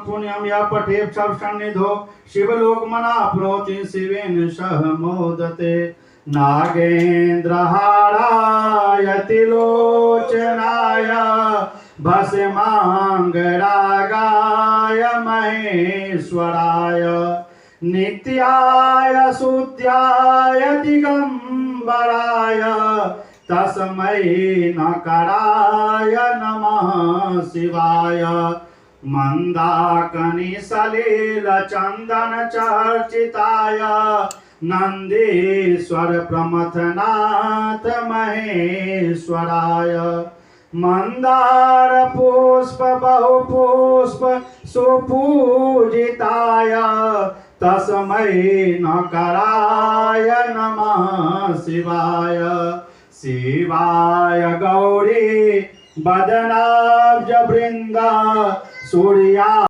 पुण्यम या पठे सन्निधो शिवलोक मनाप्नोति शिवेन सह मोदते नागेन्द्रहाराय तिलोचनाय भस्मांगरागाय महेश्वराय नित्याय शुद्ध्याय दिगंबराय तस्मै नकराय नमः शिवाय मंदाकनी सलील चंदन चर्चिताय नंदीश्वर प्रमथनाथ महेश्वराय मंदार पुष्प बहुपुष्प सुपूजिताय तस्मै नकराय नमः शिवाय शिवाय गौरी बदनाब्ज वृंदा सूर्या